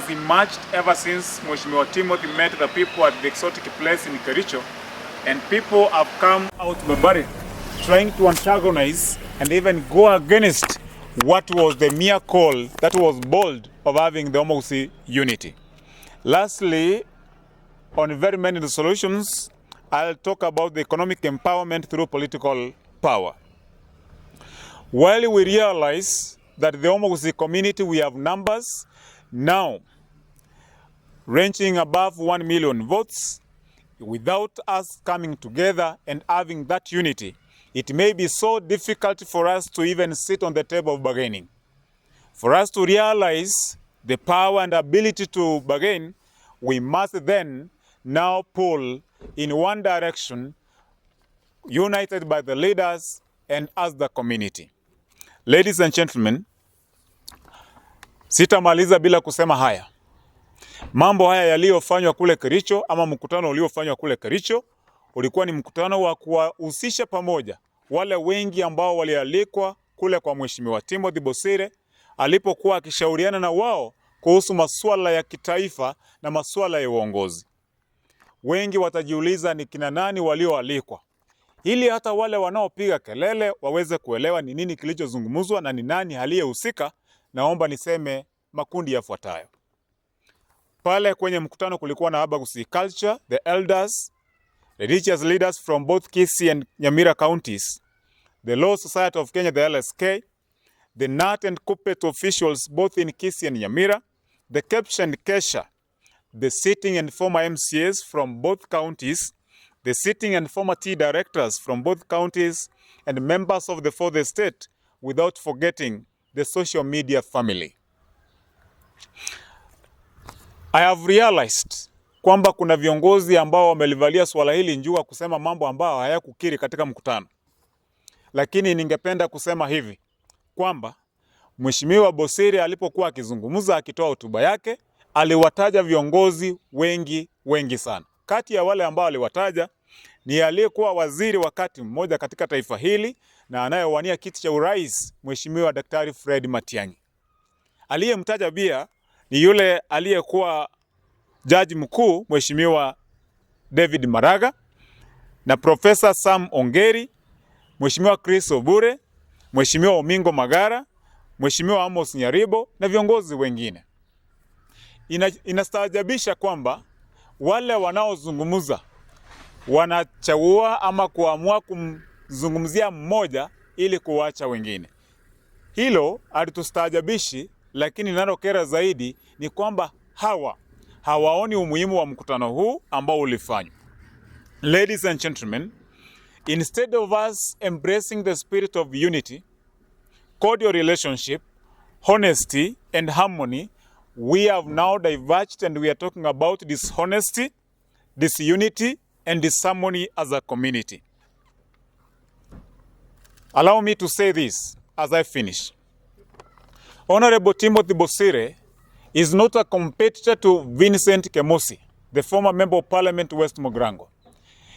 has emerged ever since Mheshimiwa Timothy met the people at the exotic place in Kericho, and people have come out barbaric, trying to antagonize and even go against what was the mere call that was bold of having the Omogusi unity. Lastly, on very many resolutions, I'll talk about the economic empowerment through political power. While we realize that the Omogusi community, we have numbers now ranging above 1 million votes, without us coming together and having that unity, it may be so difficult for us to even sit on the table of bargaining. For us to realize the power and ability to bargain, we must then now pull in one direction, united by the leaders and as the community. Ladies and gentlemen, sitamaliza bila kusema haya. Mambo haya yaliyofanywa kule Kericho, ama mkutano uliofanywa kule Kericho, ulikuwa ni mkutano wa kuwahusisha pamoja wale wengi ambao walialikwa kule kwa Mheshimiwa Timothy Bosire alipokuwa akishauriana na wao kuhusu masuala ya kitaifa na masuala ya uongozi. Wengi watajiuliza ni kina nani walioalikwa, ili hata wale wanaopiga kelele waweze kuelewa ni nini kilichozungumzwa na ni nani aliyehusika. Naomba niseme makundi yafuatayo. Pale kwenye mkutano kulikuwa na Abagusi Culture, the elders, religious leaders from both Kisii and Nyamira counties, the Law Society of Kenya, the LSK, the NAT and KUPPET officials both in Kisii and Nyamira, the KEPSH and KESHA, the sitting and former MCAs from both counties, the sitting and former T directors from both counties, and members of the fourth estate, without forgetting the social media family. I have realized kwamba kuna viongozi ambao wamelivalia swala hili njua kusema mambo ambao hayakukiri katika mkutano. Lakini ningependa kusema hivi kwamba Mheshimiwa Bosire alipokuwa akizungumza akitoa hotuba yake, aliwataja viongozi wengi sana. Kati ya wale ambao aliwataja ni aliyekuwa waziri wakati mmoja katika taifa hili na anayewania kiti cha urais, Mheshimiwa Daktari Fred Matiang'i. Aliyemtaja pia ni yule aliyekuwa jaji mkuu, Mheshimiwa David Maraga, na Profesa Sam Ongeri, Mheshimiwa Chris Obure, Mheshimiwa Omingo Magara, Mheshimiwa Amos Nyaribo na viongozi wengine. Inastaajabisha kwamba wale wanaozungumza wanachagua ama kuamua kumzungumzia mmoja ili kuacha wengine. Hilo halitustaajabishi, lakini linalokera zaidi ni kwamba hawaoni umuhimu wa mkutano huu ambao ulifanywa. Ladies and gentlemen, instead of us embracing the spirit of unity, cordial relationship, honesty and harmony, we have now diverged and we are talking about dishonesty, disunity and disharmony as a community. Allow me to say this as I finish. Honorable Timothy Bosire is not a competitor to Vincent Kemosi, the former Member of Parliament West Mogrango.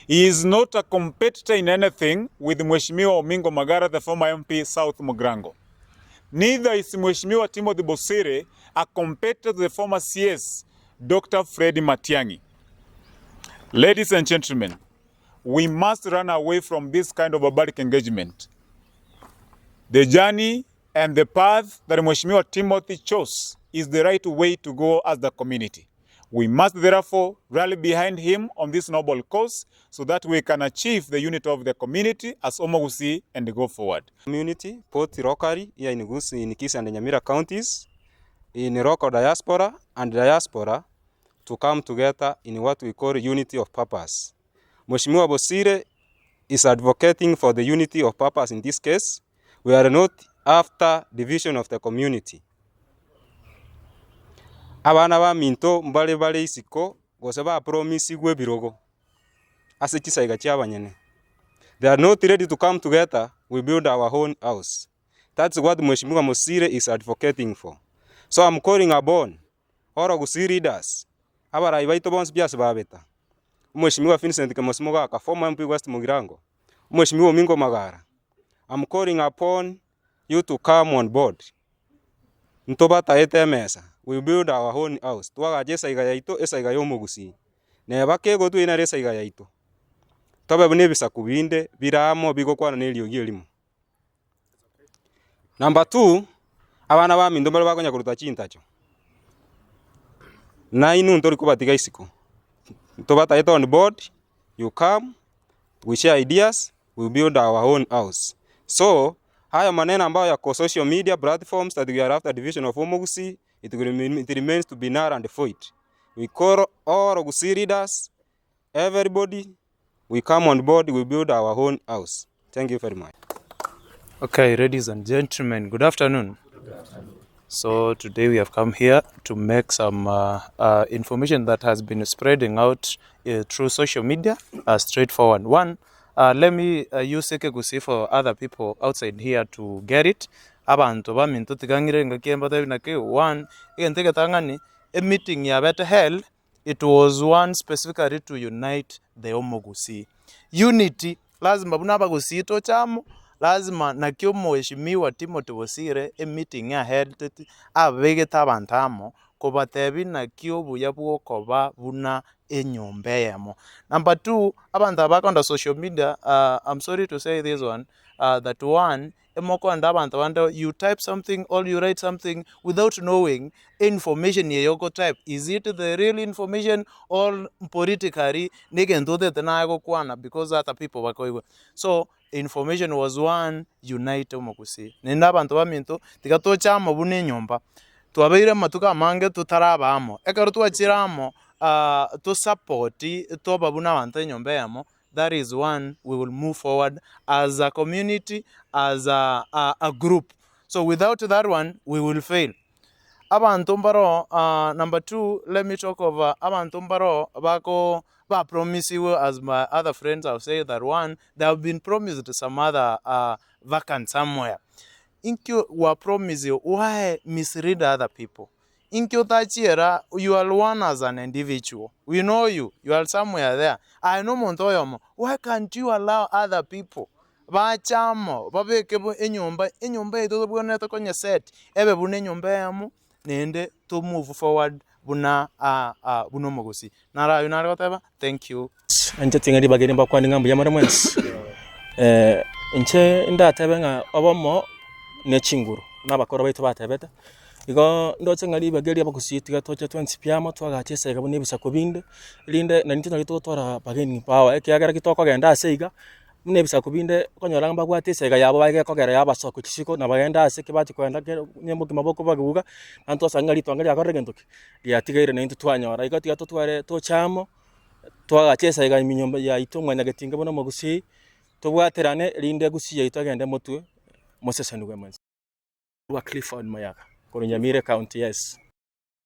He is not a competitor in anything with Mheshimiwa Omingo Magara, the former MP South Mogrango. Neither is Mheshimiwa Timothy Bosire a competitor to the former CS, Dr. Fred Matiang'i. Ladies and gentlemen, we must run away from this kind of barbaric engagement. The journey and the path that Mheshimiwa Timothy chose is the right way to go as the community. We must therefore rally behind him on this noble cause so that we can achieve the unity of the community as Omogusi and go forward. Community, both locally here in Kisii and Nyamira counties, in local diaspora and diaspora, to come together in what we call unity of purpose. Mheshimiwa Bosire is advocating for the unity of purpose in this case. We are not after division of the community. Abana ba minto mbale isiko gose ba promise gwe birogo ase kisaiga cyabanyene. They are not ready to come together. We build our own house. That's what Mheshimiwa Bosire is advocating for. So I'm calling upon all Ogusi leaders, abarai baito bons bias babeta. Mheshimiwa Vincent Kemosi Mogaka, former MP West Mogrango. Mheshimiwa Omingo Magara. I'm calling upon you to come on board. Ntobata ete mesa. we build our own house. Twagacha esaiga yaito esaiga y'omogusi. Neba kego twina esaiga yaito. Tobe bune bisaku binde biramo bigokwana n'eriogi elimo. Number 2, abana ba mindo bali bakonya kuruta chintacho. Nainu ntori kubatiga isiko. Tobata ito on board, you come, we share ideas, we build our own house. So, haya maneno ambayo yako social media platforms that we are after division of Omogusi, it remains to be null and void. We call all Ogusi leaders, everybody, we come on board, we build our own house. Thank you very much. Okay, ladies and gentlemen, good afternoon. So today we have come here to make some information that has been spreading out through social media, straightforward. One, let me use Sekegusi for other people outside here to get it. Abantu bamintu tigangire ngakemba tabinake. One, igenteke tangani, a meeting ya better held. It was one specifically to unite the Omogusi. Unity, lazima bunabagusi to chamo. Lazima nakyo mheshimiwa Timothy Bosire meeting ya held abegeta abantamo kobatebi nakyo buya bwokoba buna enyombe yamo. Number 2, abantu abakonda social media, I'm sorry to say this one, that one emoko and abantu wanda you type something or you write something without knowing information ye yoko type, is it the real information or politically negendo de tenago kwana because other people wako. So information was one, unite Omogusi. Nenda abantu baminto tigato chamo bune nyomba twabeire matuka mange tutarabamo ekaro twachiramo to support to babuna abantu nyomba yamo. That is one, we will move forward as a community, as a group. So without that one, we will fail. Abantu mbaro, number 2, let me talk over abantu mbaro bako ba promise you, as my other friends have said, that one, they have been promised some other vacant somewhere. Inkyo wa promise you, why misread other people? Inkyo tachiera, you are one as an individual. We know you are somewhere there. I know montoyomo. Why can't you allow other people? Bachamo, babekebo enyomba ito bwana to konye set. Ebe bune nyomba yamu nende to move forward buna buno Omogusi. Nara yunari whatever. Thank you. Anje tingari bageni bakwani ngambu yamara mwens. Nche nda tebenga obomo ne chinguru. Nabakora baitu batebeta. Igo ndoche ngali bageri abagusi tigatocha twansipiamo twagachesa igabo nebisa binde linde na nitino litotwara bageni pawa ekiyagara kitoko genda aseiga nebisa binde konyora ngamba gwatesega yabo baige kogera yabasoko kishiko na bagenda aseke bati kwenda nyembo kimaboko baguga nanto sangali twangali akoregentoki yatigaire na into twanyora igo tigato tware to chamo twagachesa iga minyomba ya itomwa nagatinga bono Omogusi tubwaterane linde gusi yaito agende mutwe Moses Ndugwe wa Clifford Moyaga Nyamire County, yes.